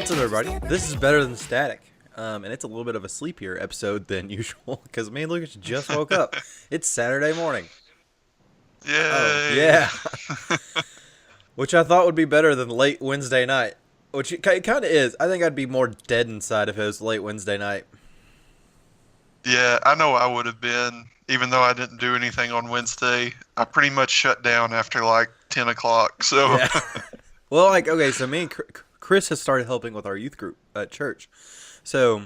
What's up, everybody? This is Better Than Static, and it's a little bit of a sleepier episode than usual because me and Lucas just woke up. It's Saturday morning. Oh, Yay! yeah. Which I thought would be better than late Wednesday night. Which it kind of is. I think I'd be more dead inside if it was late Wednesday night. Yeah, I know I would have been, even though I didn't do anything on Wednesday. I pretty much shut down after like 10 o'clock, so Yeah. Well, okay, so me and Chris has started helping with our youth group at church. So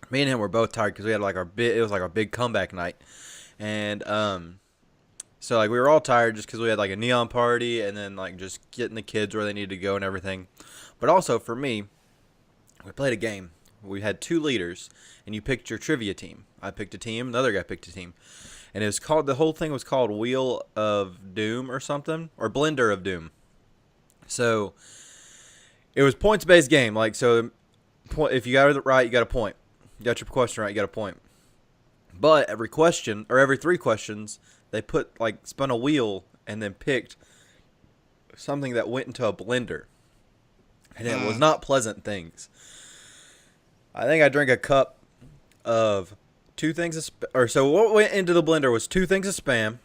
me and him were both tired because we had it was like our big comeback night. And so we were all tired just because we had like a neon party and then like just getting the kids where they needed to go and everything. But also for me, we played a game. We had two leaders, and you picked your trivia team. I picked a team, another guy picked a team, and the whole thing was called Wheel of Doom or something, or Blender of Doom. So it was points based game. If you got it right, you got a point. You got your question right, you got a point. But every question or every three questions, they spun a wheel and then picked something that went into a blender, and it was not pleasant things. I think I drank a cup of two things so what went into the blender was two things of Spam,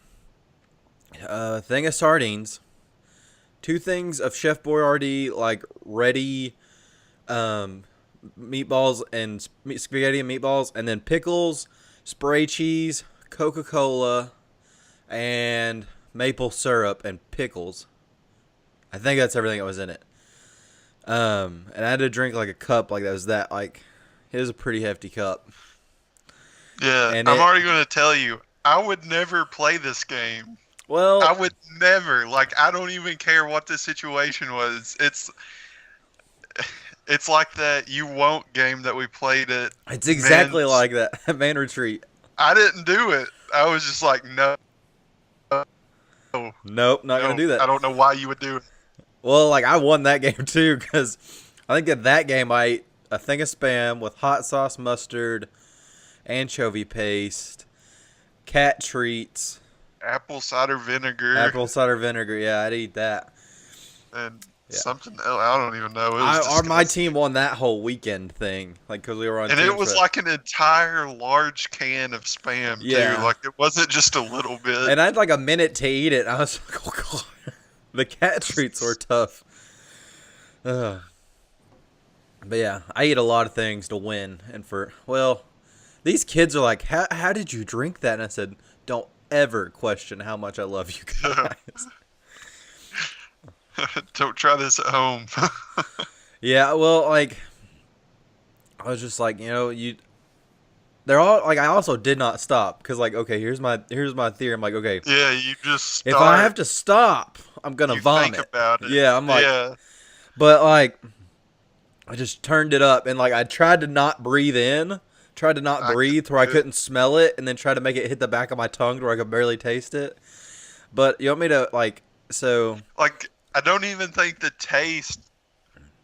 a thing of sardines, two things of Chef Boyardee ready meatballs and spaghetti and meatballs, and then pickles, spray cheese, Coca-Cola, and maple syrup and pickles. I think that's everything that was in it. And I had to drink a cup it was a pretty hefty cup. yeah, And I'm already going to tell you, I would never play this game. Well, I would never. I don't even care what the situation was. It's like that You Won't game that we played at it's exactly Men's. like that at Man Retreat. I didn't do it. I was just like, no. Nope, not gonna do that. I don't know why you would do it. Well, I won that game too because I think at that game I ate a thing of Spam with hot sauce, mustard, anchovy paste, cat treats, Apple cider vinegar. apple cider vinegar. Yeah, I'd eat that. And Yeah. something else. I don't even know. It was My disgusting. team won that whole weekend thing, because we were on. And teams it was for- like an entire large can of Spam, Yeah. too. It wasn't just a little bit. and I had a minute to eat it. And I was like, oh god, the cat treats were tough. Ugh. But yeah, I eat a lot of things to win, and these kids are like, how did you drink that? And I said, don't ever question how much I love you guys. Don't try this at home. Yeah, well, I was just they're all I also did not stop because okay, here's my theory. I'm like, okay, Yeah, you just start. if I have to stop, I'm gonna you vomit. think about it. Yeah, I'm like, yeah. but I just turned it up and I tried to not breathe in, tried to not breathe where I couldn't smell it, and then tried to make it hit the back of my tongue where I could barely taste it. But you want me to so? I don't even think the taste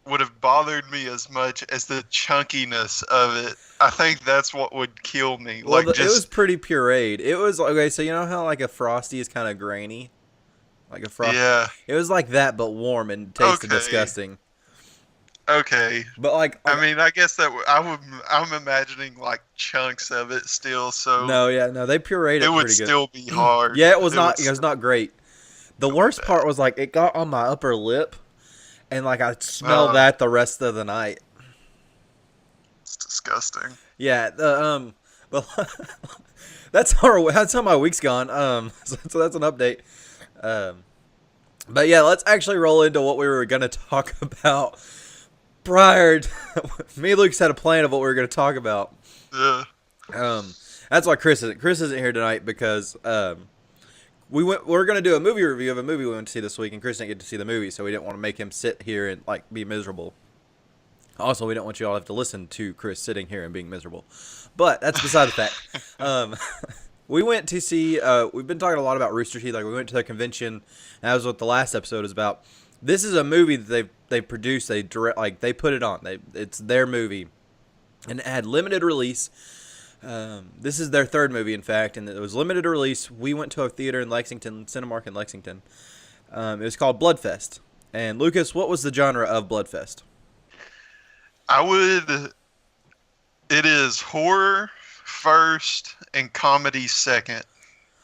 would have bothered me as much as the chunkiness of it. I think that's what would kill me. Well, it was pretty pureed. It was okay. So you know how a Frosty is kind of grainy, like a Frosty. Yeah. It was like that, but warm and tasted Okay. disgusting. Okay. But I guess that I'm imagining chunks of it still. So no, they pureed it it would pretty good. still be hard. Yeah, it was not. would It was not great. The worst part was it got on my upper lip, and I smelled that the rest of the night. It's disgusting. Yeah, but that's how my week's gone. So that's an update. But yeah, let's actually roll into what we were gonna talk about. Me and Lucas had a plan of what we were gonna talk about. Yeah. That's why Chris isn't here tonight because we're gonna do a movie review of a movie we went to see this week, and Chris didn't get to see the movie, so we didn't want to make him sit here and be miserable. Also, we don't want you all to have to listen to Chris sitting here and being miserable. But that's beside the fact. We went to see. We've been talking a lot about Rooster Teeth. We went to their convention. And that was what the last episode is about. This is a movie that they produced. They direct. They put it on. It's their movie, and it had limited release. This is their third movie, in fact, and it was limited release. We went to a theater in Lexington, Cinemark in Lexington. It was called Bloodfest. And Lucas, what was the genre of Bloodfest? I would. It is horror first and comedy second.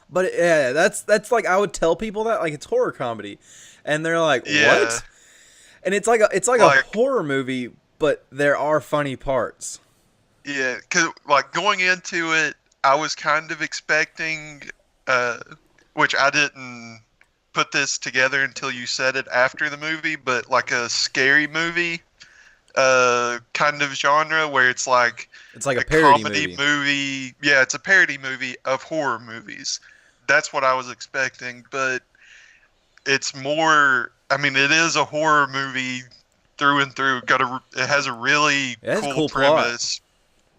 But yeah, that's like I would tell people that like it's horror comedy, and they're like, Yeah, "What?" And it's like a like horror movie, but there are funny parts. yeah, 'cause like going into it, I was kind of expecting, uh, which I didn't put this together until you said it after the movie, but like a scary movie, kind of genre where it's like It's like a a parody comedy movie. movie. Yeah, it's a parody movie of horror movies. That's what I was expecting, but it's more. I mean, it is a horror movie through and through. It has a really It has a cool cool plot, premise.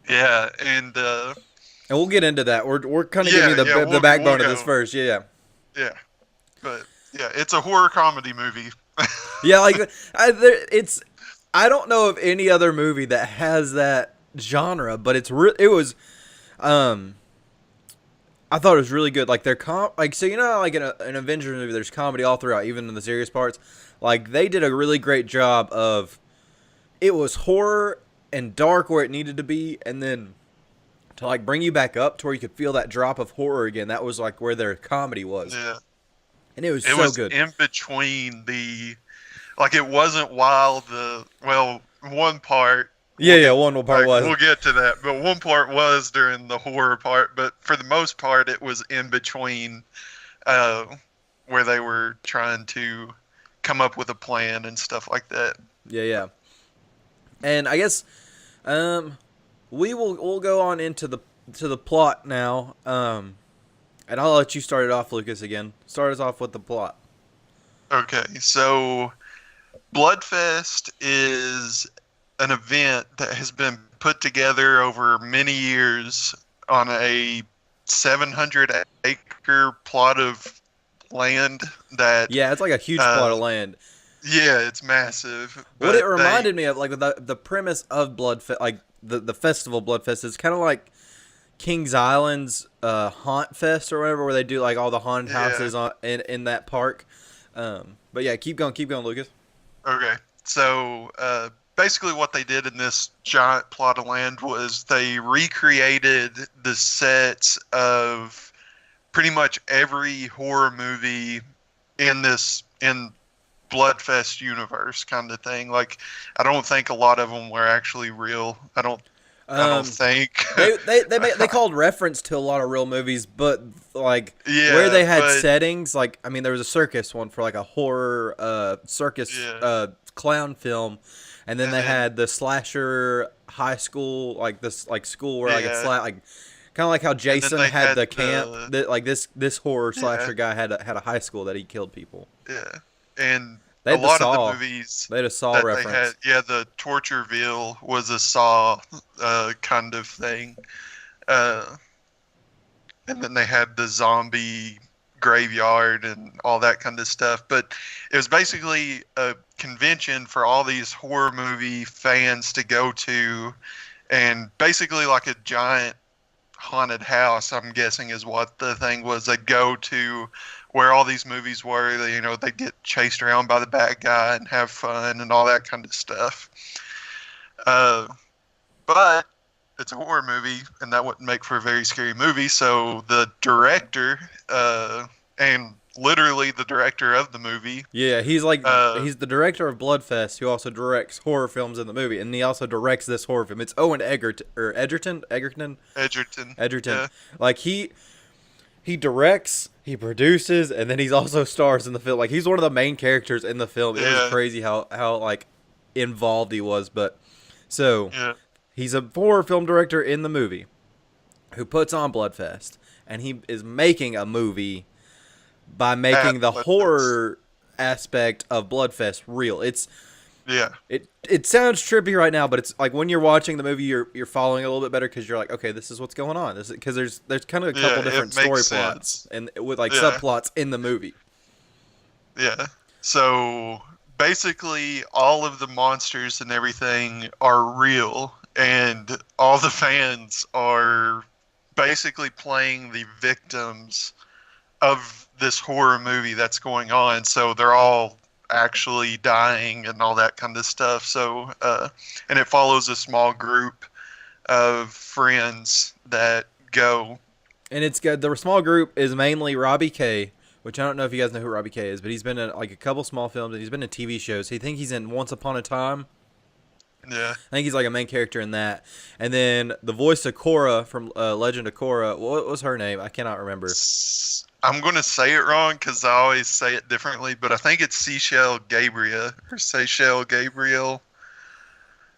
Yeah, and and we'll get into that. We're kind of giving you yeah, yeah, the we'll backbone of this go. first. Yeah, Yeah, but yeah, it's a horror comedy movie. yeah. Like it's I don't know of any other movie that has that genre, but it was um I thought it was really good. Like like so you know how, like in an Avengers movie, there's comedy all throughout, even in the serious parts. Like they did a really great job of it was horror and dark where it needed to be, and then to like bring you back up to where you could feel that drop of horror again. That was like where their comedy was, Yeah, and it was it so was good. in between the like it wasn't while the well one part. Yeah, yeah. One part Like was. we'll get to that, but one part was during the horror part, but for the most part, it was in between, uh, where they were trying to come up with a plan and stuff like that. Yeah, yeah. And I guess um we'll go on into the plot now. And I'll let you start it off, Lucas, again. Start us off with the plot. Okay, so Bloodfest is an event that has been put together over many years on a 700 acre plot of land that, Yeah, it's like a huge plot uh, of land. yeah, it's massive, What it but they, reminded me of, like the premise of Bloodfest, like the festival Bloodfest, is kind of like Kings Island's Haunt Fest or whatever, where they do like all the haunted yeah. houses in that park. But yeah, keep going, Lucas. Okay. So basically, what they did in this giant plot of land was they recreated the sets of pretty much every horror movie in Bloodfest universe kind of thing. Like, I don't think a lot of them were actually real. I don't Um, think. they called reference to a lot of real movies, but like where Yeah, they had but settings, like I mean, there was a circus one for like a horror circus yeah, clown film, and then and they then had the slasher high school, like this like school where like it's yeah, like kind of like how and then Jason they had had the camp. the That like this horror yeah, slasher guy had a high school that he killed people. yeah, and They a had the lot of the Saw. movies They had a Saw that they had, reference. yeah, the Tortureville was a Saw kind of thing, uh, and then they had the zombie graveyard and all that kind of stuff. But it was basically a convention for all these horror movie fans to go to, and basically like a giant haunted house, I'm guessing is what the thing was. They go to where all these movies were. They get chased around by the bad guy and have fun and all that kind of stuff. Uh, but it's a horror movie, and that wouldn't make for a very scary movie. So the director, and literally the director of the movie, Yeah, uh, he's the director of Bloodfest, who also directs horror films in the movie, and he also directs this horror film. It's Owen Edgerton, Edgerton. yeah, Like he directs, he produces, and then he's also stars in the film. Like he's one of the main characters in the film. It was yeah, crazy how like involved he was. But so yeah, he's a horror film director in the movie who puts on Bloodfest, and he is making a movie by at making the Bloodfest, horror aspect of Bloodfest real. yeah, It sounds trippy right now, but it's like when you're watching the movie, you're following a little bit better because you're like, okay, this is what's going on. This because there's kind of a yeah, couple different it story makes plots sense, and with like yeah. subplots in the movie. Yeah. So basically, all of the monsters and everything are real, and all the fans are basically playing the victims of this horror movie that's going on. So they're all actually dying and all that kind of stuff. So, and it follows a small group of friends that go. And it's good. The small group is mainly Robbie K, which I don't know if you guys know who Robbie K is, but he's been in like a couple small films and he's been in TV shows. I think he's in Once Upon a Time. Yeah. I think he's like a main character in that. And then the voice of Korra from Legend of Korra, what was her name? I cannot remember. I'm going to say it wrong because I always say it differently, but I think it's Seychelle Gabriel or Seychelle Gabriel.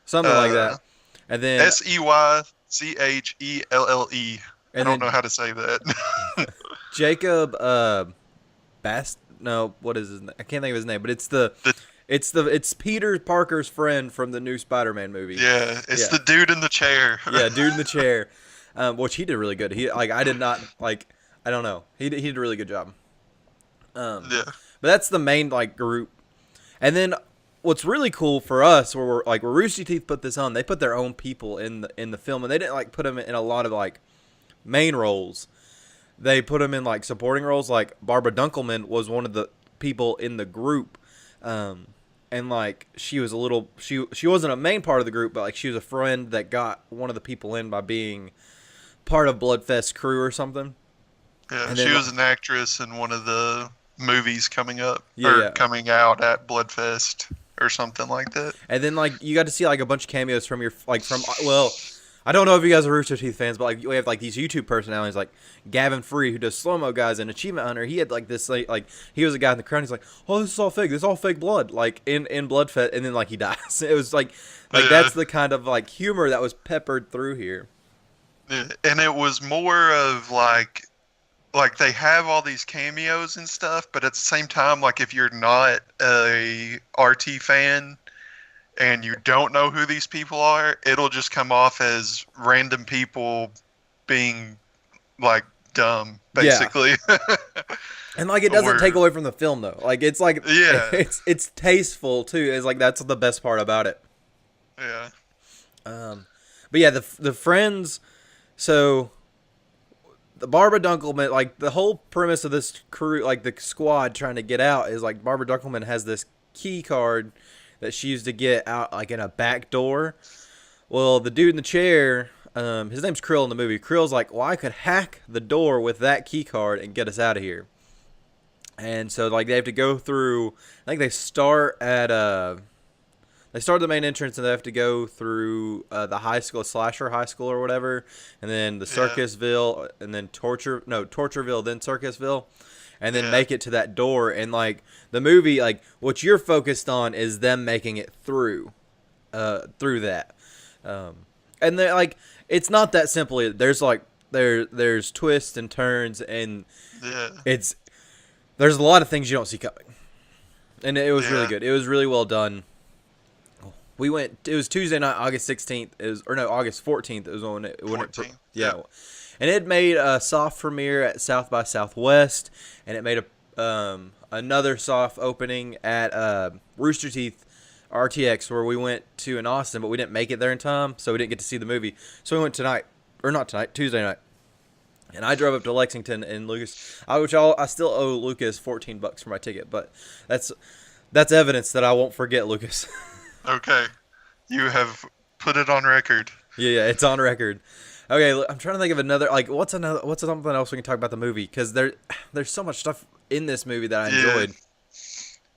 Something like that. And then Seychelle. I don't know how to say that. Jacob Bast. No, what is his name? I can't think of his name, but it's Peter Parker's friend from the new Spider-Man movie. Yeah, it's the dude in the chair. Yeah, dude in the chair. Which he did really good. I did not like. I don't know. He did a really good job. Yeah. But that's the main like group, and then what's really cool for us, where Rooster Teeth put this on, they put their own people in the film, and they didn't like put them in a lot of like main roles. They put them in like supporting roles. Like Barbara Dunkelman was one of the people in the group, and like she was she wasn't a main part of the group, but like she was a friend that got one of the people in by being part of Bloodfest crew or something. Yeah, she was an actress in one of the movies coming up coming out at Bloodfest or something like that. And then like you got to see like a bunch of cameos from I don't know if you guys are Rooster Teeth fans, but like we have like these YouTube personalities like Gavin Free, who does slow-mo guys and Achievement Hunter. He had like this like he was a guy in the crowd. He's like, oh, this is all fake. This is all fake blood. Like in Bloodfest, and then like he dies. It was like that's the kind of like humor that was peppered through here. And it was more of like they have all these cameos and stuff, but at the same time, like if you're not a RT fan and you don't know who these people are, it'll just come off as random people being like dumb, basically. Yeah. And like it doesn't take away from the film though. Like it's like it's tasteful too. It's like that's the best part about it. Yeah. But yeah, the friends. So the Barbara Dunkelman, like the whole premise of this crew, like the squad trying to get out, is like Barbara Dunkelman has this key card that she used to get out like in a back door. Well, the dude in the chair, his name's Krill in the movie. Krill's like, well, I could hack the door with that key card and get us out of here. And so like they have to go through. I think they start at the main entrance and they have to go through the high school, Slasher High School or whatever, and then the Circusville, and then Tortureville, then Circusville, and then make it to that door. And like the movie, like what you're focused on is them making it through that. And they're like, it's not that simple. There's like there's twists and turns, and there's a lot of things you don't see coming. And it was really good. It was really well done. We went. It was Tuesday night, August 16th. August 14th. It was when it. 14th. Yeah. And it made a soft premiere at South by Southwest, and it made another soft opening at Rooster Teeth RTX, where we went to in Austin, but we didn't make it there in time, so we didn't get to see the movie. So we went Tuesday night, and I drove up to Lexington and Lucas. I still owe Lucas $14 for my ticket, but that's evidence that I won't forget Lucas. Okay, you have put it on record. Yeah, it's on record. Okay, I'm trying to think of another. Like, what's something else we can talk about the movie? Because there's so much stuff in this movie that I enjoyed.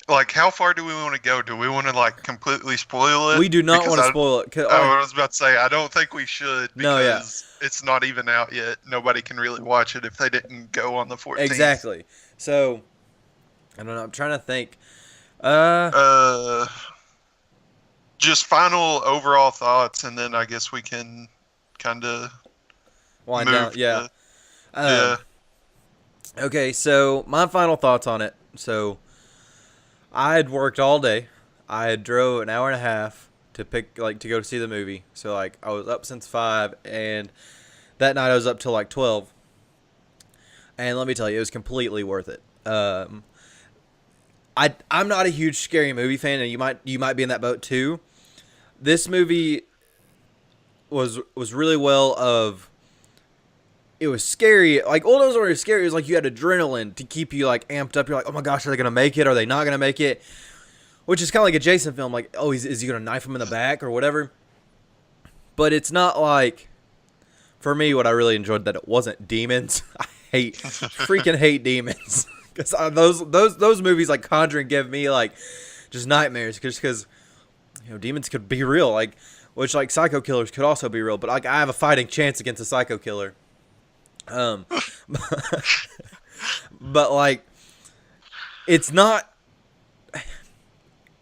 Like, how far do we want to go? Do we want to like completely spoil it? We do not want to spoil it. I was about to say I don't think we should because it's not even out yet. Nobody can really watch it if they didn't go on the 14th. Exactly. So I don't know. I'm trying to think. Just final overall thoughts, and then I guess we can kind of wind down. Yeah. Okay, so my final thoughts on it. So I had worked all day. I had drove an hour and a half to go to see the movie. So like I was up since 5, and that night I was up till like 12. And let me tell you, it was completely worth it. I'm not a huge scary movie fan, and you might be in that boat too. This movie was really it was scary. Like all those were scary. It was like you had adrenaline to keep you like amped up. You're like, oh my gosh, are they gonna make it? Are they not gonna make it? which is kind of like a Jason film. Like, oh, is he gonna knife him in the back or whatever? But it's not like, for me, what I really enjoyed that it wasn't demons. I freaking hate demons, because those movies like Conjuring give me like just nightmares, just because demons could be real, like, which like psycho killers could also be real, but like I have a fighting chance against a psycho killer. Um, but like, it's not.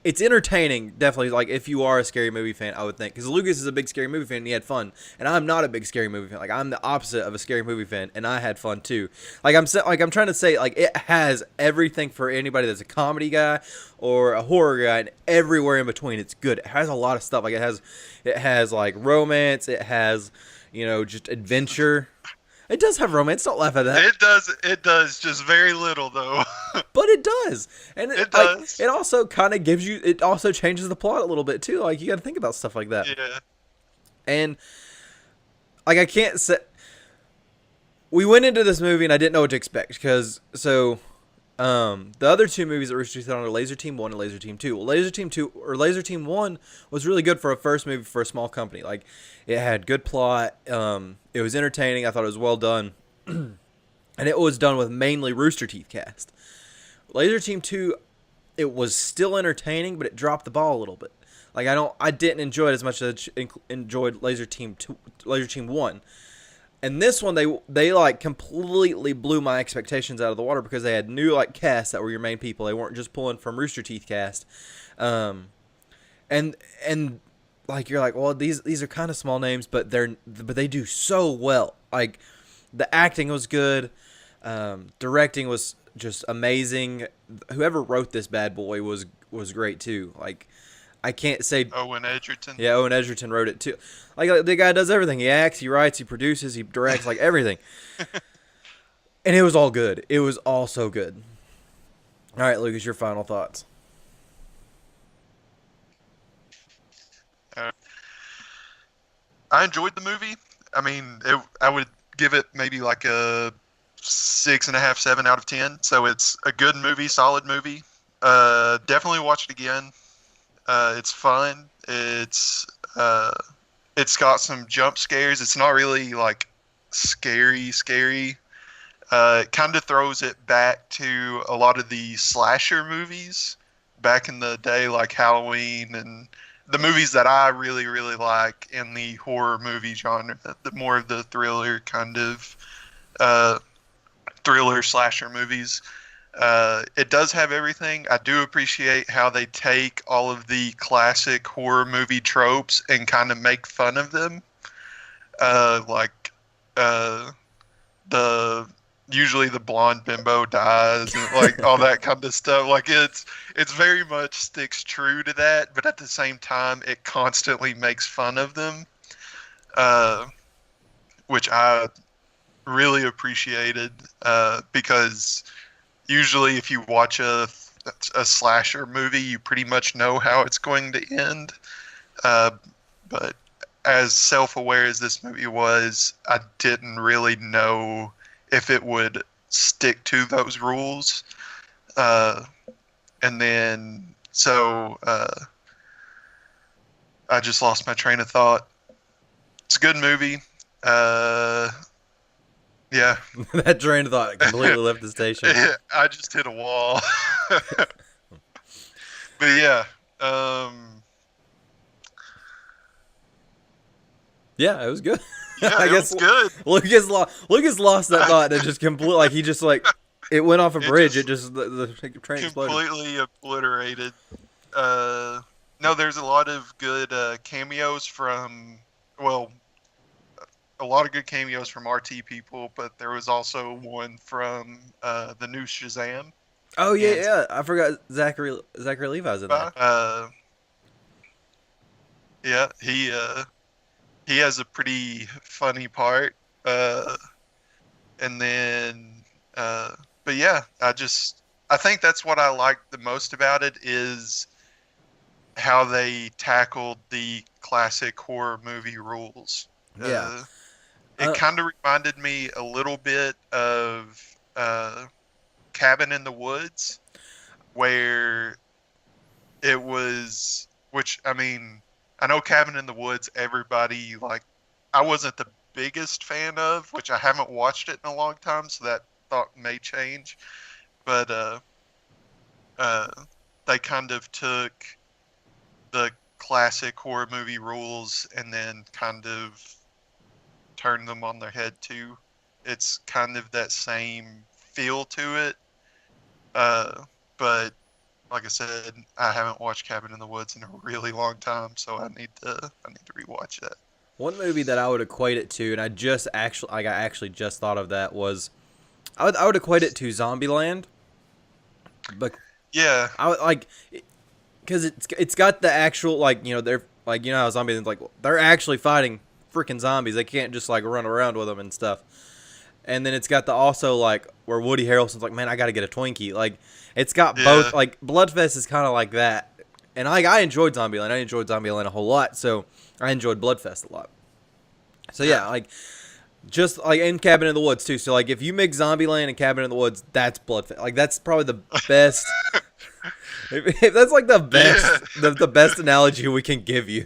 It's entertaining, definitely. Like, if you are a scary movie fan, I would think, because Lucas is a big scary movie fan and he had fun, and I'm not a big scary movie fan. Like, I'm the opposite of a scary movie fan, and I had fun too. Like, I'm trying to say, like, it has everything for anybody that's a comedy guy or a horror guy, and everywhere in between. It's good. It has a lot of stuff. Like, it has like romance. It has, just adventure. It does have romance. Don't laugh at that. It does. Just very little, though. But it does. And it does. It also kind of gives you... It also changes the plot a little bit, too. Like, you got to think about stuff like that. Yeah. And, like, I can't say... We went into this movie, and I didn't know what to expect. Because, the other two movies that Rooster Teeth on are Laser Team 1 and Laser Team 2. Well, Laser Team 1 was really good for a first movie for a small company. Like, it had good plot. It was entertaining. I thought it was well done. And it was done with mainly Rooster Teeth cast. Laser Team 2, it was still entertaining, but it dropped the ball a little bit. Like, I didn't enjoy it as much as I enjoyed Laser Team 1. And this one, they like completely blew my expectations out of the water, because they had new like casts that were your main people. They weren't just pulling from Rooster Teeth cast. And like, you're like, well, these are kind of small names, but they do so well. Like, the acting was good. Directing was just amazing. Whoever wrote this bad boy was great too. Like, I can't say Owen Edgerton. Yeah, Owen Edgerton wrote it too. Like, the guy does everything. He acts, he writes, he produces, he directs, like everything. And it was all good. It was all so good. All right, Lucas, your final thoughts. I enjoyed the movie. I mean, I would give it maybe like a 6.5, 7 out of 10. So it's a good movie, solid movie. Definitely watch it again. It's fun. It's got some jump scares. It's not really like scary. It kind of throws it back to a lot of the slasher movies back in the day, like Halloween and the movies that I really, really like in the horror movie genre, the more of the thriller kind of thriller slasher movies. It does have everything. I do appreciate how they take all of the classic horror movie tropes and kind of make fun of them. Usually the blonde bimbo dies and like all that kind of stuff. Like, it's very much sticks true to that, but at the same time it constantly makes fun of them, which I really appreciated, because usually if you watch a slasher movie, you pretty much know how it's going to end. But as self-aware as this movie was, I didn't really know if it would stick to those rules. And then, so I just lost my train of thought. It's a good movie. Yeah. That train of thought completely left the station. I just hit a wall. But yeah. Yeah, it was good. Yeah, I guess it was good. Lucas lost that thought, and it just completely, like, he just, like, it went off a bridge. The train exploded. Completely obliterated. No, there's a lot of good cameos from, well, a lot of good cameos from RT people, but there was also one from the new Shazam. Oh yeah. I forgot Zachary Levi's in that. Yeah, he has a pretty funny part. And then, but yeah, I think that's what I liked the most about it, is how they tackled the classic horror movie rules. Yeah. It kind of reminded me a little bit of Cabin in the Woods, where it was, which I mean, I know Cabin in the Woods. Everybody like, I wasn't the biggest fan of, which I haven't watched it in a long time, so that thought may change. But uh, they kind of took the classic horror movie rules and then kind of turned them on their head too. It's kind of that same feel to it. But like I said, I haven't watched Cabin in the Woods in a really long time, so I need to rewatch that. One movie that I would equate it to, and I actually just thought of that was, I would equate it to Zombieland, but Yeah, I would like, because it's got the actual like they're like how Zombieland's like they're actually fighting freaking zombies. They can't just like run around with them and stuff. And then it's got the also like where Woody Harrelson's like, man, I gotta get a Twinkie. Like it's got both. yeah, Like Bloodfest is kind of like that. And I enjoyed Zombieland. I enjoyed Zombieland a whole lot. So I enjoyed Bloodfest a lot. So yeah, yeah, like just like in Cabin in the Woods too. So like if you mix Zombieland and Cabin in the Woods, that's Bloodfest. Like that's probably the best. If that's like the best, yeah, the best analogy we can give you.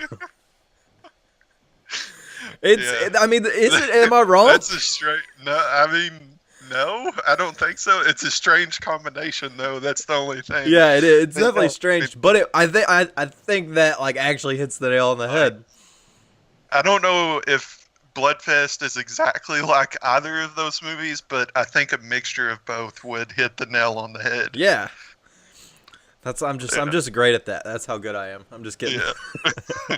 yeah. I mean, is it? Am I wrong? That's a straight. No, I mean, no, I don't think so. It's a strange combination, though. That's the only thing. Yeah, it is. It's They definitely don't. strange, but I think that like actually hits the nail on the Like, head. I don't know if Bloodfest is exactly like either of those movies, but I think a mixture of both would hit the nail on the head. Yeah, I'm Yeah, just great at that. That's how good I am. I'm just kidding. yeah,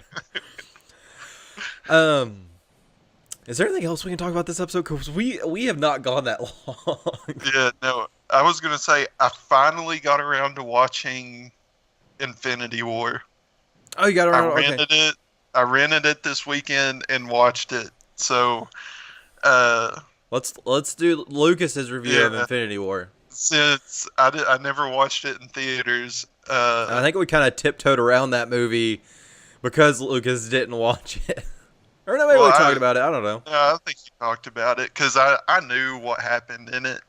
Um, is there anything else we can talk about this episode? Because we have not gone that long. yeah. No, I was gonna say I finally got around to watching Infinity War. Oh, you got I around. Okay, rented it. I rented it this weekend and watched it. So, uh, let's do Lucas's review of yeah. Infinity War. Since I never watched it in theaters, And I think we kind of tiptoed around that movie because Lucas didn't watch it. Or no, maybe well, we talked about it. I don't know. I think you talked about it because I knew what happened in it.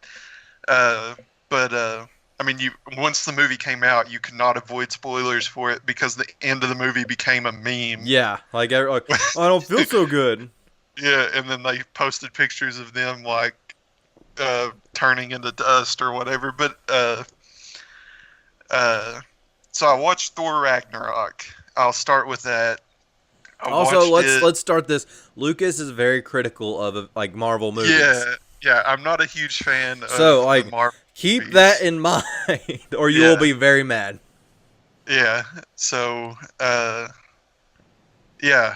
Uh, but I mean, you once the movie came out, you could not avoid spoilers for it because the end of the movie became a meme. Yeah, like I don't feel so good. Yeah, and then they posted pictures of them like turning into dust or whatever. But so I watched Thor Ragnarok. I'll start with that. I Also, watched it. let's start this. Lucas is very critical of like Marvel movies. Yeah. I'm not a huge fan of So the like Marvel keep movies. that in mind or you will Yeah. be very mad. Yeah. So, yeah,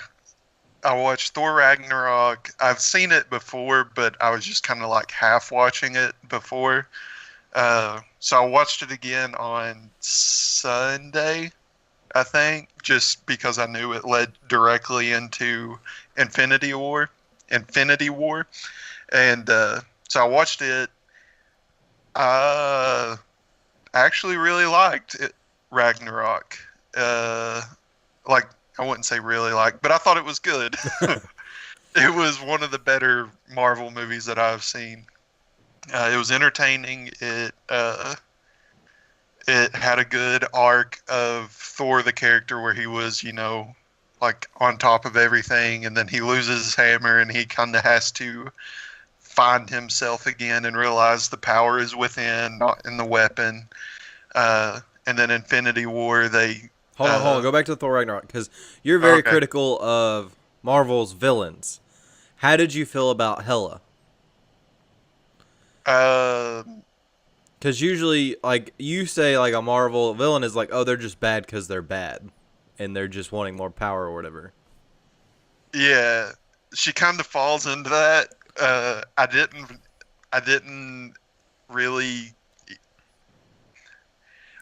I watched Thor Ragnarok. I've seen it before, but I was just kind of like half watching it before. So I watched it again on Sunday, I think, just because I knew it led directly into Infinity War. Infinity War. And so I watched it. I actually really liked it, Ragnarok. Like, I wouldn't say really like, but I thought it was good. It was one of the better Marvel movies that I've seen. It was entertaining. It had a good arc of Thor, the character, where he was, like on top of everything, and then he loses his hammer, and he kind of has to find himself again and realize the power is within, not in the weapon. And then Infinity War, they Hold on. Go back to Thor Ragnarok because you're very okay. critical of Marvel's villains. How did you feel about Hela? Uh, Because usually, like you say, like a Marvel villain is like, oh, they're just bad because they're bad, and they're just wanting more power or whatever. yeah, she kind of falls into that. I didn't really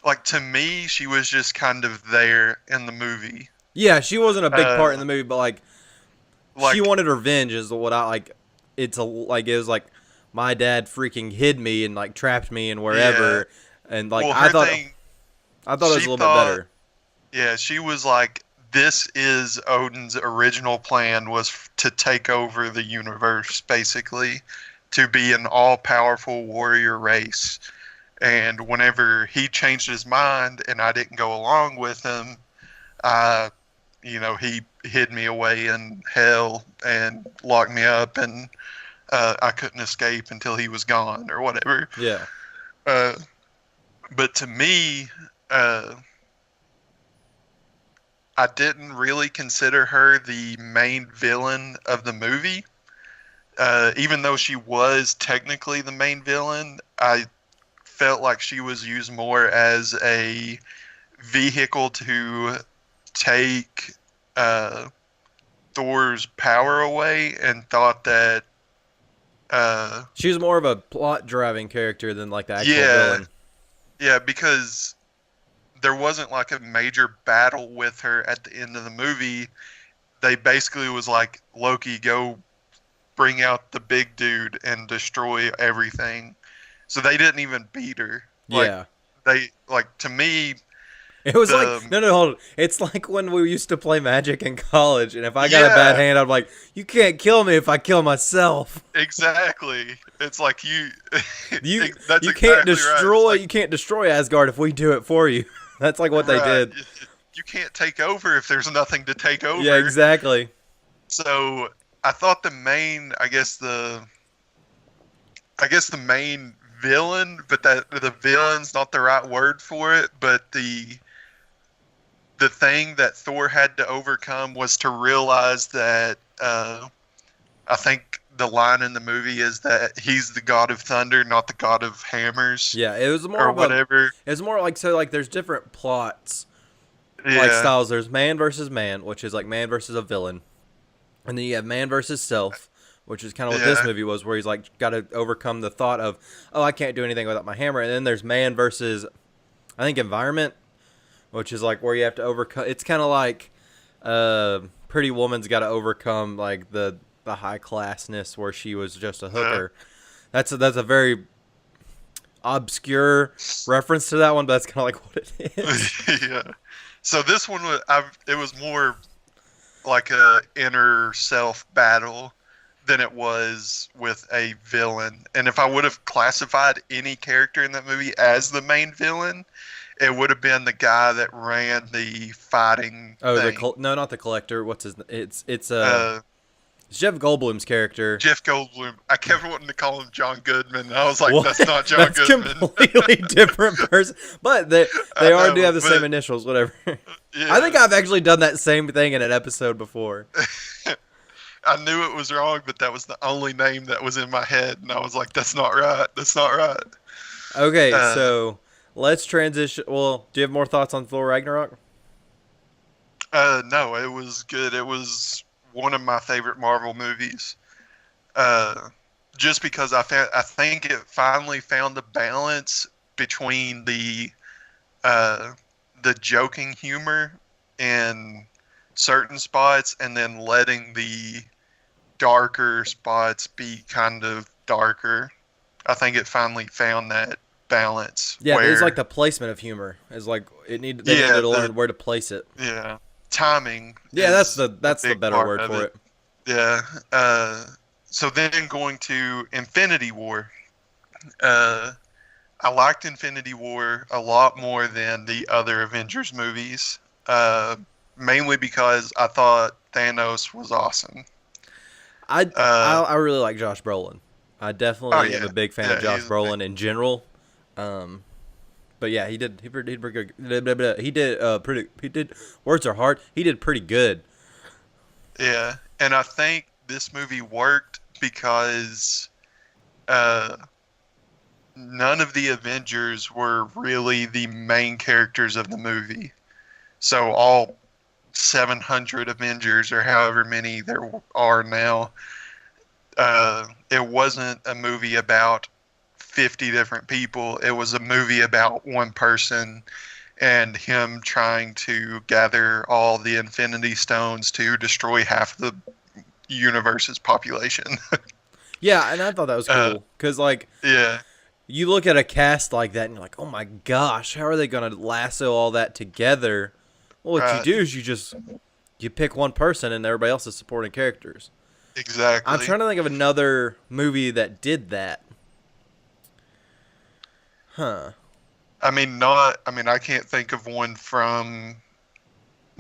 like. To me, she was just kind of there in the movie. Yeah, she wasn't a big part in Uh, the movie, but like she like, wanted revenge, is what I like. It's a like it was like my dad freaking hid me and like trapped me and yeah. wherever, and like Well, her I thing, thought it was she a little bit thought, better. yeah, she was like, this is Odin's original plan was to take over the universe, basically, to be an all-powerful warrior race. And whenever he changed his mind and I didn't go along with him, I, he hid me away in hell and locked me up, and I couldn't escape until he was gone or whatever. Yeah. But to me, I didn't really consider her the main villain of the movie. Even though she was technically the main villain, I felt like she was used more as a vehicle to take Thor's power away, and thought that She was more of a plot driving character than like the actual villain. yeah, because there wasn't like a major battle with her at the end of the movie. They basically was like, Loki, go bring out the big dude and destroy everything. So they didn't even beat her. Yeah. To me, It was like, no, hold on. It's like when we used to play Magic in college, and if I got a Yeah. bad hand, I'm like, you can't kill me if I kill myself. exactly. It's like You that's you exactly can't right. It's destroy like, you can't destroy Asgard if we do it for you. That's like what they right, did. You can't take over if there's nothing to take over. Yeah, exactly. So I thought I guess the main villain, but that the villain's not the right word for it, but the thing that Thor had to overcome was to realize that I think the line in the movie is that he's the god of thunder, not the god of hammers. Yeah, it was more or of whatever. it's more like, so like there's different plots, Yeah. like styles. There's man versus man, which is like man versus a villain, and then you have man versus self, which is kind of what this Yeah. movie was, where he's like got to overcome the thought of, oh, I can't do anything without my hammer. And then there's man versus, I think, environment, which is like where you have to overcome. It's kind of like Pretty Woman's got to overcome like the high classness where she was just a hooker. That's a very obscure reference to that one, but that's kind of like what it is. Yeah. So this one it was more like a inner self battle than it was with a villain. And if I would have classified any character in that movie as the main villain, it would have been the guy that ran the fighting Oh, thing. no, not the Collector. What's his? It's Jeff Goldblum's character. Jeff Goldblum. I kept wanting to call him John Goodman. And I was like, Well, that's not John that's Goodman. completely different person, but they I are know, do have the same but- initials. Whatever. Yeah. I think I've actually done that same thing in an episode before. I knew it was wrong, but that was the only name that was in my head, and I was like, "That's not right. That's not right." Okay, so let's transition. Well, do you have more thoughts on Thor Ragnarok? No, it was good. It was one of my favorite Marvel movies. Just because I think it finally found the balance between the joking humor in certain spots, and then letting the darker spots be kind of darker. I think it finally found that balance. Yeah, where, it's like the placement of humor. Is like they needed to learn where to place it. yeah, timing. Yeah, is that's a the big better part word of for it. Yeah. So then going to Infinity War. I liked Infinity War a lot more than the other Avengers movies. Mainly because I thought Thanos was awesome. I really like Josh Brolin. I definitely am a big fan of Yeah, Josh Brolin in general. But yeah, he did pretty good. He did words are hard. He did pretty good. Yeah, and I think this movie worked because none of the Avengers were really the main characters of the movie. So all 700 Avengers, or however many there are now, it wasn't a movie about 50 different people. It was a movie about one person and him trying to gather all the Infinity Stones to destroy half the universe's population. Yeah, and I thought that was cool because like Yeah. you look at a cast like that and you're like, oh my gosh, how are they gonna lasso all that together? Well, what Right. you do is you pick one person and everybody else is supporting characters. Exactly. I'm trying to think of another movie that did that. Huh. I mean, not. I mean, I can't think of one from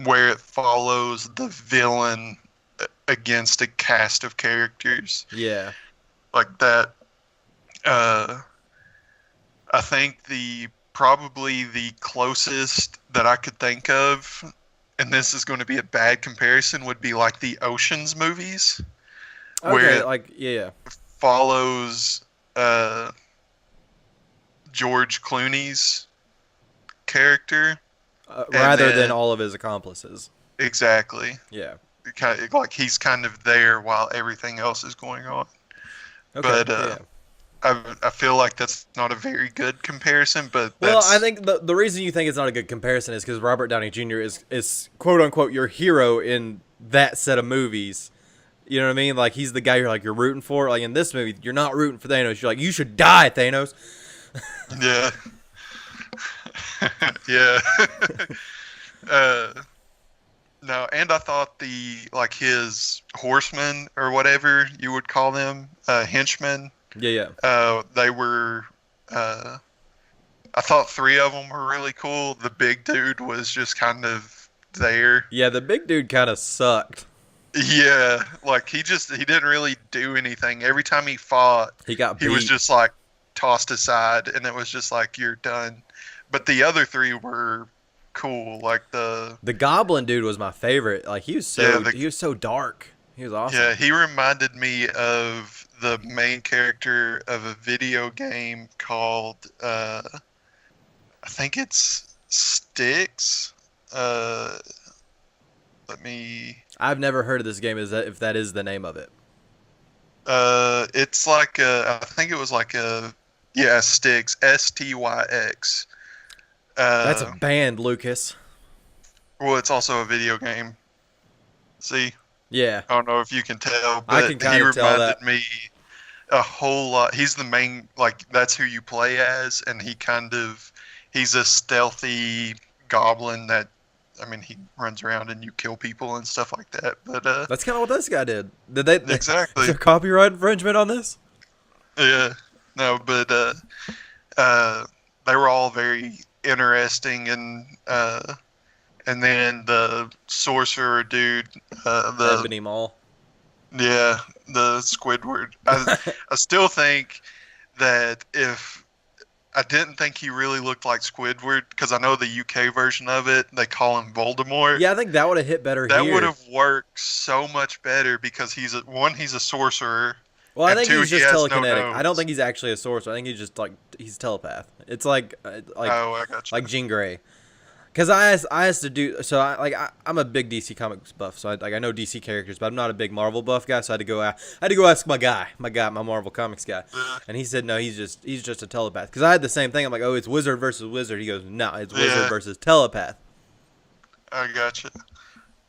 where it follows the villain against a cast of characters Yeah. like that. Uh, I think the probably the closest that I could think of, and this is going to be a bad comparison, would be like the Ocean's movies, where Okay. it Like, yeah. follows George Clooney's character, and Rather than then all of his accomplices. exactly, Yeah. kind of, like he's kind of there while everything else is going on. Okay. But Yeah. I feel like that's not a very good comparison. But Well, that's I think the reason you think it's not a good comparison is because Robert Downey Jr. is quote unquote your hero in that set of movies. You know what I mean? Like he's the guy you're rooting for. Like in this movie, you're not rooting for Thanos. You're like, you should die, Thanos. yeah, yeah. uh, no, and I thought his horsemen or whatever you would call them, henchmen. Yeah, yeah. They were. I thought three of them were really cool. The big dude was just kind of there. Yeah, the big dude kind of sucked. Yeah, like he didn't really do anything. Every time he fought, He got he was beat. just like tossed aside, and it was just like you're done. But the other three were cool. Like The Goblin dude was my favorite. Like he was he was so dark. He was awesome. yeah, he reminded me of the main character of a video game called I think it's Styx. Let me. I've never heard of this game. Is that if that is the name of it? It's like I think it was like a Styx, Styx. That's a band, Lucas. Well, it's also a video game. See, Yeah, I don't know if you can tell, I but can he kinda tell reminded that. me a whole lot. He's the main, like that's who you play as, and he's a stealthy goblin that, I mean, he runs around and you kill people and stuff like that. But That's kind of what this guy did. Did they? exactly, Is there copyright infringement on this? yeah, no, but they were all very interesting, and then the sorcerer dude, the Ebony Maw. yeah, the Squidward. I still think that if I didn't think he really looked like Squidward, because I know the UK version of it, they call him Voldemort. Yeah, I think that would have hit better That here. would have worked so much better because he's a sorcerer. Well, I and think two, he's he just has no telekinetic. I don't nose. think he's actually a sorcerer. I think he's just like he's telepath. It's like Oh, I got you. like Jean Grey. Because I asked to do so. I'm a big DC Comics buff, so I know DC characters, but I'm not a big Marvel buff guy. So I had to go ask my Marvel Comics guy, Yeah. and he said no, he's just a telepath. Because I had the same thing. I'm like, oh, it's wizard versus wizard. He goes, no, it's wizard Yeah. versus telepath. I gotcha.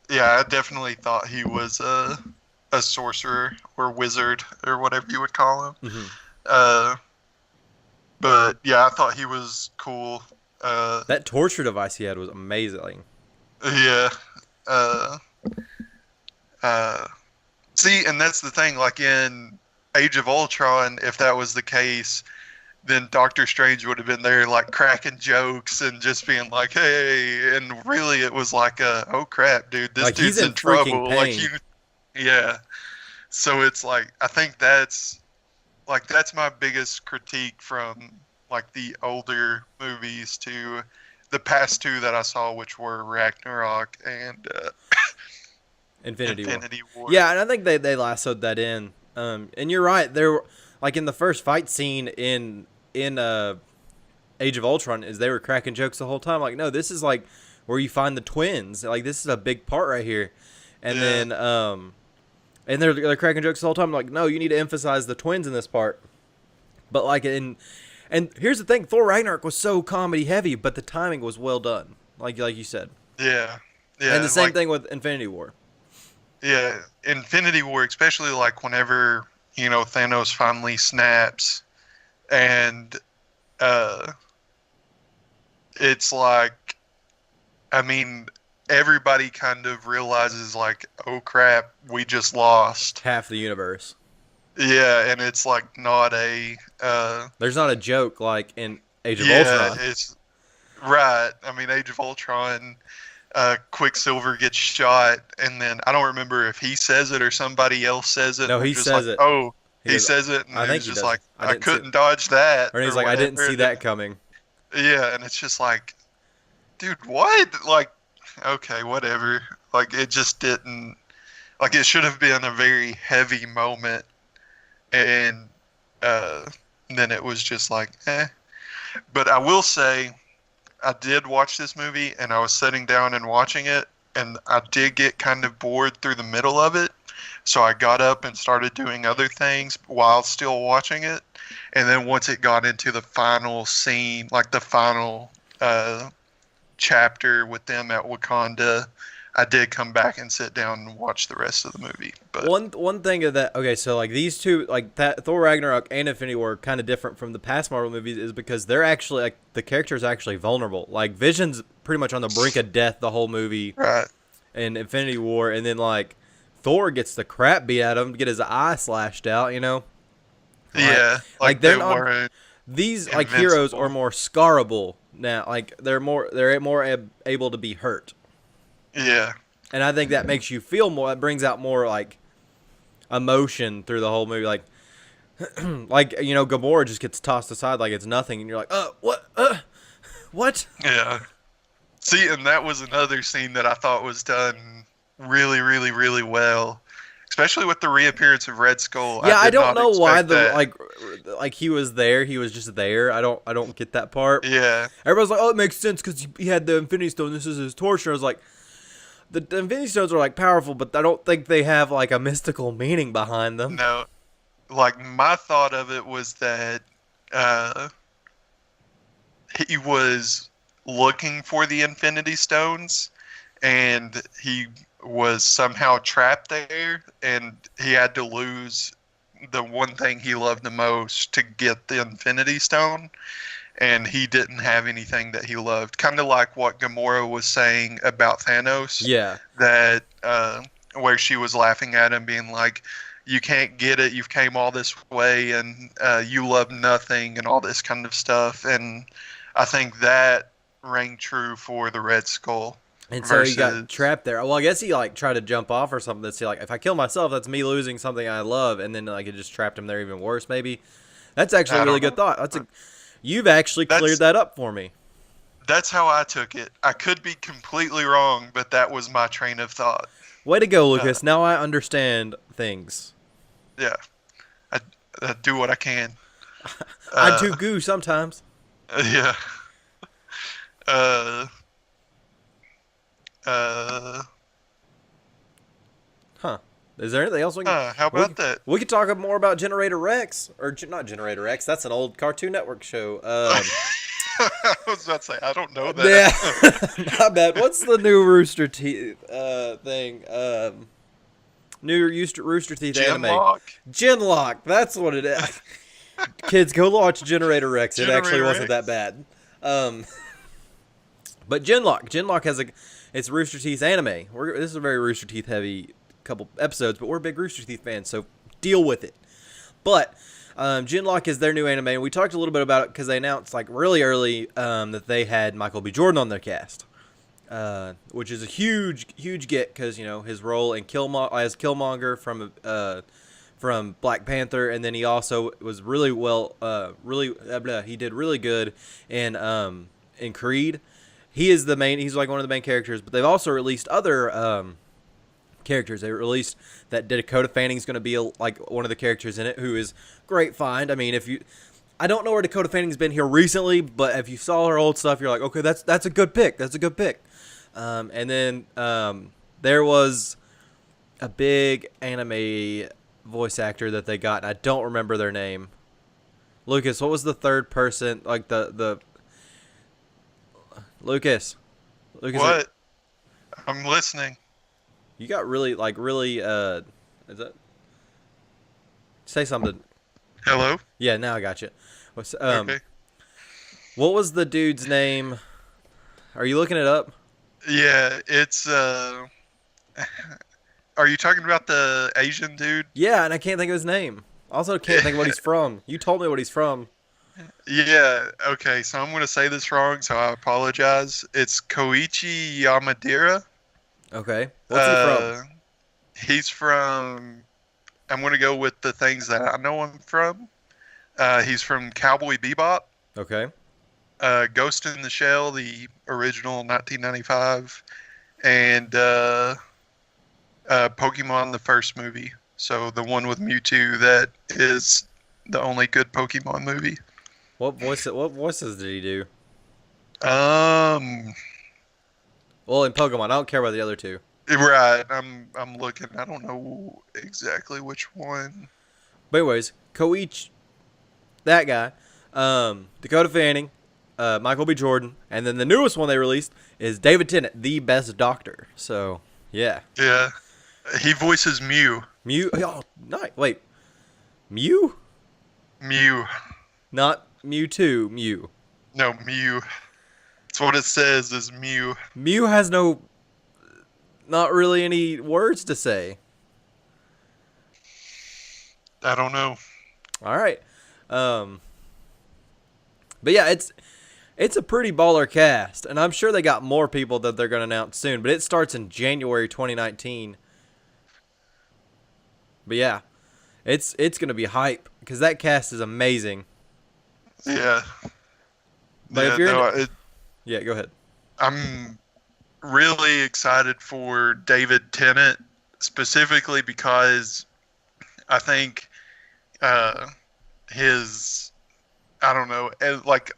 Yeah, I definitely thought he was a sorcerer or wizard or whatever you would call him. hmm Uh, but yeah, I thought he was cool. That torture device he had was amazing. Yeah. Uh, see, and that's the thing. Like in Age of Ultron, if that was the case, then Doctor Strange would have been there, like cracking jokes and just being like, "Hey," and really, it was like, "Oh crap, dude, this Like, he's dude's in in trouble." freaking Like pain. yeah. So it's like I think that's my biggest critique from like the older movies to the past two that I saw, which were Ragnarok and Infinity War. Infinity War. Yeah, and I think they lassoed that in. And you're right. There, like in the first fight scene in Age of Ultron, is they were cracking jokes the whole time. Like, no, this is like where you find the twins. Like, this is a big part right here. And Yeah. then and they're cracking jokes the whole time. Like, no, you need to emphasize the twins in this part. But like and here's the thing: Thor Ragnarok was so comedy heavy, but the timing was well done. Like you said. Yeah. Yeah. And the same like, thing with Infinity War. Yeah, Infinity War, especially like whenever, Thanos finally snaps and it's like, I mean, everybody kind of realizes like, oh crap, we just lost. Half the universe. Yeah, and it's like not a There's not a joke like in Age of Yeah, Ultron. it's right. I mean, Age of Ultron, Quicksilver gets shot, and then I don't remember if he says it or somebody else says it, No, and they're he just like, says it. "Oh, He he goes, says it," and I think he's he just does. like, I "I didn't see it. couldn't dodge that," Or he's or like, I didn't whatever. see And then, that coming. yeah, and it's just like, dude, what? Like, okay, whatever. Like, it just didn't. Like, it should have been a very heavy moment, and uh, then it was just like, eh. But I will say, I did watch this movie, and I was sitting down and watching it, and I did get kind of bored through the middle of it. So I got up and started doing other things while still watching it. And then once it got into the final scene, like the final chapter with them at Wakanda, I did come back and sit down and watch the rest of the movie. But One thing of that. Okay, so like these two, like that Thor Ragnarok and Infinity War, are kind of different from the past Marvel movies, is because they're actually like the character's actually vulnerable. Like Vision's pretty much on the brink of death the whole movie right, in Infinity War, and then like Thor gets the crap beat out of him, get his eye slashed out. You know, yeah, like they they're not. weren't These like heroes are invincible. more scarable now. Like they're more able to be hurt, Yeah, and I think that makes you feel more. It brings out more like emotion through the whole movie. Like like you know, Gamora just gets tossed aside like it's nothing, and you're like, what? yeah. See, and that was another scene that I thought was done really, really, really well, especially with the reappearance of Red Skull. Yeah, I did don't not know why expect the that. like he was there. He was just there. I don't get that part. Yeah, Everybody's like, oh, it makes sense because he had the Infinity Stone. This is his torture. I was like, the Infinity Stones are like powerful, but I don't think they have like a mystical meaning behind them. no, like my thought of it was that uh, he was looking for the Infinity Stones, and he was somehow trapped there, and he had to lose the one thing he loved the most to get the Infinity Stone, and he didn't have anything that he loved. Kind of like what Gamora was saying about Thanos, Yeah, that where she was laughing at him, being like, "You can't get it. You've came all this way, and you love nothing," and all this kind of stuff. And I think that rang true for the Red Skull. and so he Versus, got trapped there. Well, I guess he like tried to jump off or something. To see like if I kill myself, that's me losing something I love, and then like it just trapped him there even worse. Maybe that's actually I a really don't good know. thought. You've actually cleared that up for me. That's how I took it. I could be completely wrong, but that was my train of thought. Way to go, Uh, Lucas. Now I understand things. yeah, I, I do what I can. I Uh, do goo sometimes. yeah. Uh, uh, Huh. Is there anything else we can? how We, about that? we could talk more about Generator Rex. Or not Generator Rex. That's an old Cartoon Network show. I was about to say, I don't know that. Yeah. My bad. What's the new Rooster Teeth thing? New Rooster Teeth anime. Genlock? Genlock. That's what it is. Kids, go watch Generator Rex. It actually Generator wasn't that Rex? bad. But Genlock has it's Rooster Teeth's anime. This is a very Rooster Teeth heavy couple episodes, but we're big Rooster Teeth fans, so deal with it. But Genlock is their new anime, and we talked a little bit about it because they announced like really early that they had Michael B. Jordan on their cast, which is a huge get because you know his role in as Killmonger from Black Panther, and then he also was really well, he did really good in Creed. He's like one of the main characters, but they've also released other characters. They released that Dakota Fanning's going to be like one of the characters in it, who is great find. I mean, I don't know where Dakota Fanning's been here recently, but if you saw her old stuff, you're like, okay, that's a good pick. That's a good pick. And then there was a big anime voice actor that they got, and I don't remember their name. Lucas, what was the third person? Like the Lucas. What? I'm listening. You got really is that say something? Hello? Yeah, now I got you. Okay. What was the dude's name? Are you looking it up? Yeah, it's are you talking about the Asian dude? Yeah, and I can't think of his name. Also, can't think of what he's from. You told me what he's from. Yeah, okay, so I'm going to say this wrong, so I apologize. It's Koichi Yamadera. Okay. What's he from? Uh, he's from, I'm going to go with the things that I know him from. He's from Cowboy Bebop, Okay. Ghost in the Shell, the original 1995, and Pokemon, the first movie. So the one with Mewtwo that is the only good Pokemon movie. What voices did he do? Um, Well, in Pokemon, I don't care about the other two. right. I'm looking. I don't know exactly which one. But anyways, Koichi, that guy, Dakota Fanning, Michael B. Jordan, and then the newest one they released is David Tennant, the best doctor. So yeah, Yeah, he voices Mew. Mew. Oh, nice. Wait, Mew? Mew. Not Mewtwo. Mew. No, Mew. That's what it says. Is Mew. Mew has not really any words to say. I don't know. All right. But yeah, it's a pretty baller cast, and I'm sure they got more people that they're going to announce soon. But it starts in January 2019. But yeah, it's going to be hype because that cast is amazing. Yeah. But Yeah. if you're No. yeah, go ahead. I'm really excited for David Tennant specifically because I think his I don't know like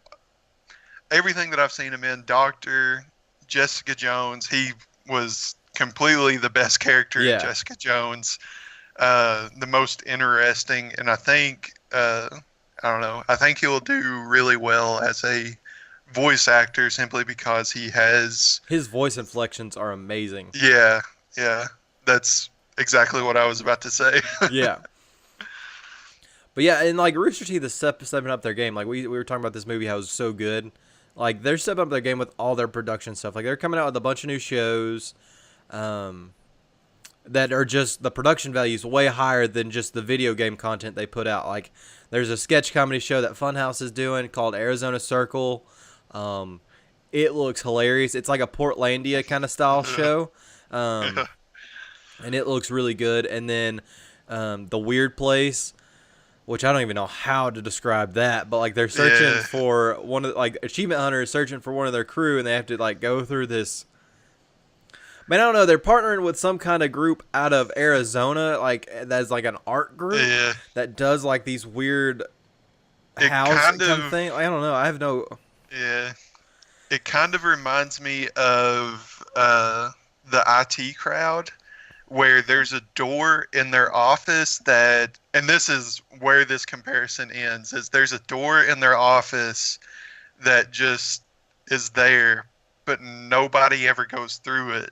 everything that I've seen him in, Doctor, Jessica Jones, he was completely the best character Yeah. in Jessica Jones, the most interesting, and I think I don't know, I think he'll do really well as a voice actor simply because he has His voice inflections are amazing. yeah, that's exactly what I was about to say. Yeah. But yeah, and like Rooster Teeth is stepping up their game. Like we were talking about this movie, how it was so good. Like they're stepping up their game with all their production stuff. Like they're coming out with a bunch of new shows, that are just the production value is way higher than just the video game content they put out. Like there's a sketch comedy show that Funhouse is doing called Arizona Circle. It looks hilarious. It's like a Portlandia kind of style show. And it looks really good. And then The Weird Place, which I don't even know how to describe that, but like they're searching Yeah. for one of like Achievement Hunter is searching for one of their crew, and they have to like go through this. Man, I don't know. They're partnering with some kind of group out of Arizona, like that's like an art group Yeah. that does like these weird It house kind kind of of thing. I don't know. I have no. Yeah. It kind of reminds me of the IT crowd, where there's a door in their office that, and this is where this comparison ends, is there's a door in their office that just is there, but nobody ever goes through it.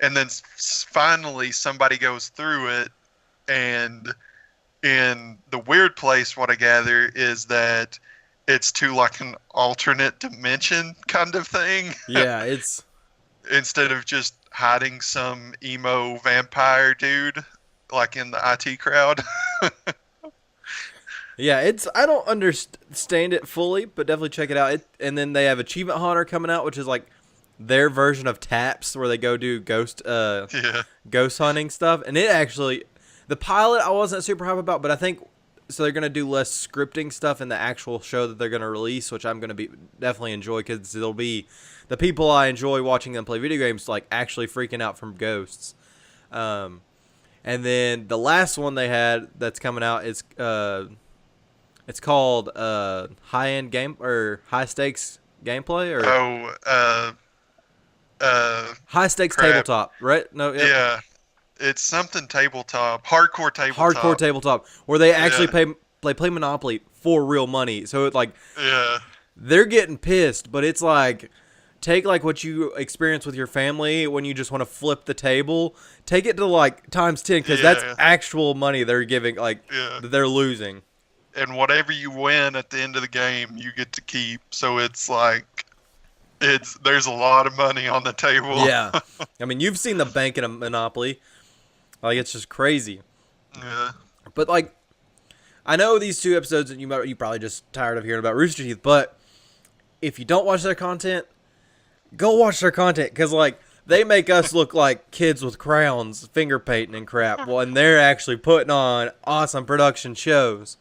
And then finally somebody goes through it, and in The Weird Place, what I gather is that it's to like an alternate dimension kind of thing Yeah, it's instead of just hiding some emo vampire dude like in the IT crowd. yeah, it's. I don't understand it fully, but definitely check it out. And then they have Achievement Hunter coming out, which is like their version of Taps, where they go do Yeah. ghost hunting stuff. And it actually, the pilot I wasn't super hype about, but I think so they're gonna do less scripting stuff in the actual show that they're gonna release, which I'm gonna be definitely enjoy because it'll be the people I enjoy watching them play video games like actually freaking out from ghosts. And then the last one they had that's coming out is it's called high end game or high stakes gameplay or Oh, high stakes crap. tabletop, right? No, yep. yeah. It's something tabletop, hardcore tabletop. Hardcore tabletop, where they actually Yeah. play Monopoly for real money. So it like Yeah. they're getting pissed, but it's like take like what you experience with your family when you just want to flip the table, take it to like times 10 because that's Yeah. actual money they're giving, like Yeah. that they're losing. And whatever you win at the end of the game, you get to keep. So it's like there's a lot of money on the table. Yeah, I mean you've seen the bank in a Monopoly, like it's just crazy. Yeah. But like I know these 2 episodes, and you probably just tired of hearing about Rooster Teeth, but if you don't watch their content, go watch their content, because, like, they make us look like kids with crayons, finger painting and crap, when they're actually putting on awesome production shows.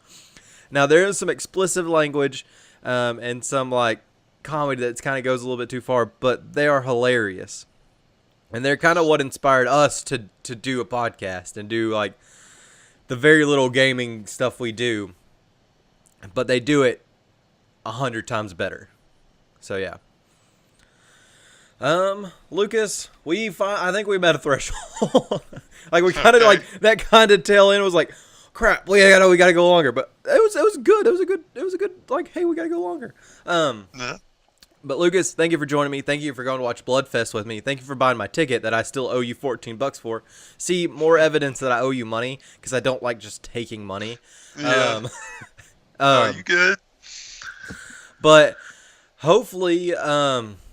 Now, there is some explicit language and some, like, comedy that kind of goes a little bit too far, but they are hilarious. And they're kind of what inspired us to do a podcast and do, like, the very little gaming stuff we do. But they do it 100 times better. So, yeah. Lucas, I think we met a threshold. Like, we kind of, like, that kind of tail end was like, crap, we gotta go longer. But it was good. It was a good, like, hey, we gotta go longer. Yeah. But Lucas, thank you for joining me. Thank you for going to watch Bloodfest with me. Thank you for buying my ticket that I still owe you $14 for. See, more evidence that I owe you money, because I don't like just taking money. Yeah. Are you good? But hopefully,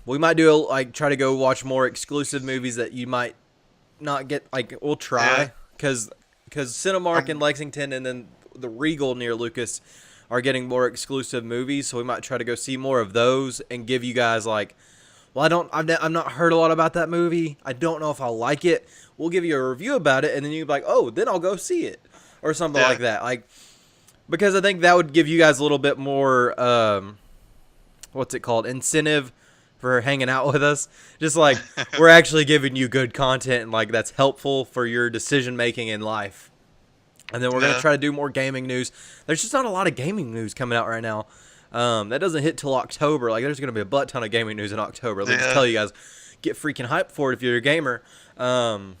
we might do try to go watch more exclusive movies that you might not get. Like, we'll try, because Cinemark in Lexington and then the Regal near Lucas are getting more exclusive movies, so we might try to go see more of those and give you guys, like, well, I've not heard a lot about that movie. I don't know if I'll like it. We'll give you a review about it, and then you'll be like, oh, then I'll go see it, or something like that. Like, because I think that would give you guys a little bit more, what's it called, incentive for hanging out with us. Just like, we're actually giving you good content, and, like, that's helpful for your decision making in life. And then we're going to try to do more gaming news. There's just not a lot of gaming news coming out right now. That doesn't hit till October. Like, there's going to be a butt ton of gaming news in October. Let me just tell you guys, get freaking hyped for it if you're a gamer. And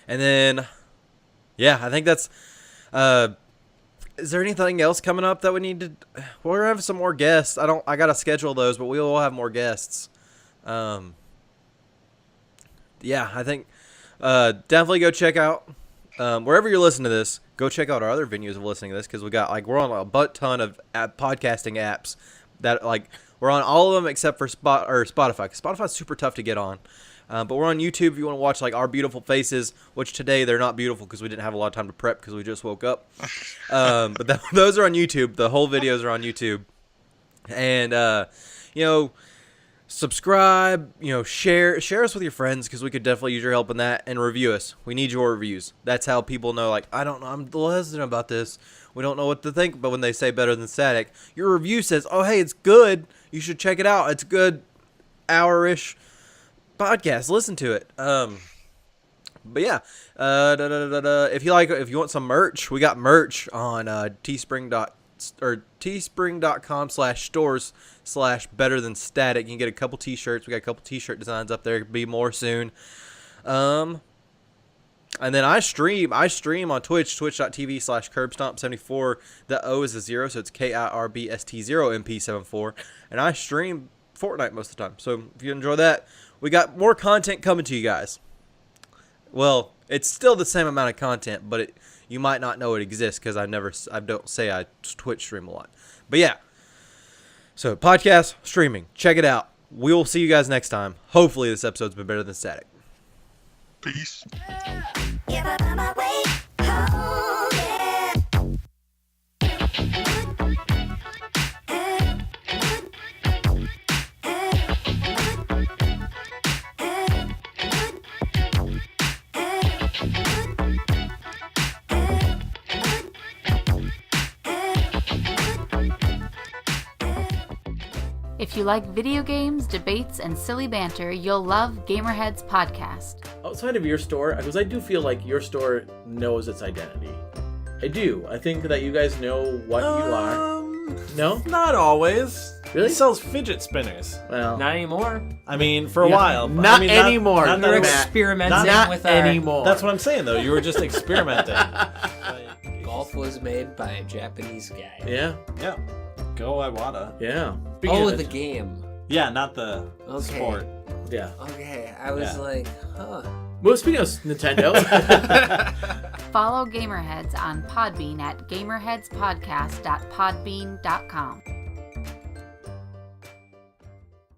then, yeah, I think that's... is there anything else coming up that we need to... We're going to have some more guests. I got to schedule those, but we will have more guests. Yeah, I think... definitely go check out... wherever you're listening to this, go check out our other venues of listening to this, because we're on a butt ton of podcasting apps that, like, we're on all of them except for Spotify. 'Cause Spotify's super tough to get on. But we're on YouTube if you want to watch, like, our beautiful faces, which today they're not beautiful because we didn't have a lot of time to prep because we just woke up. But those are on YouTube. The whole videos are on YouTube. And, subscribe, share us with your friends, because we could definitely use your help in that, and review us. We need your reviews. That's how people know, like, I don't know, I'm a little hesitant about this. We don't know what to think, but when they say Better Than Static, your review says, oh, hey, it's good. You should check it out. It's a good hour-ish podcast. Listen to it. But yeah, if you want some merch, we got merch on teespring.com/stores/Better Than Static. You can get a couple t-shirts. We got a couple t-shirt designs up there. Be more soon. And then I stream on Twitch, twitch.tv/curbstomp74. The O is a 0, so it's KIRBST0MP74. And I stream Fortnite most of the time. So if you enjoy that, we got more content coming to you guys. Well, it's still the same amount of content, but you might not know it exists, because I don't say I Twitch stream a lot. But yeah. So podcast, streaming, check it out. We will see you guys next time. Hopefully this episode's been better than static. Peace. If I find my way home, If you like video games, debates, and silly banter, you'll love Gamerheads Podcast. Outside of your store, because I do feel like your store knows its identity. I do. I think that you guys know what you are. No? Not always. Really? He sells fidget spinners. Well, Not anymore. I mean, for a while. but- not I mean, anymore. Not, We're that Matt. experimenting not with our anymore. that's what I'm saying, though. You were just experimenting. golf was made by a Japanese guy. Yeah, Yeah. Go Iwata. yeah. Oh, the game. Yeah, not the Okay. sport. Yeah. Okay, I was Yeah. like, huh. Well, speaking of Nintendo, Follow Gamerheads on Podbean at gamerheadspodcast.podbean.com.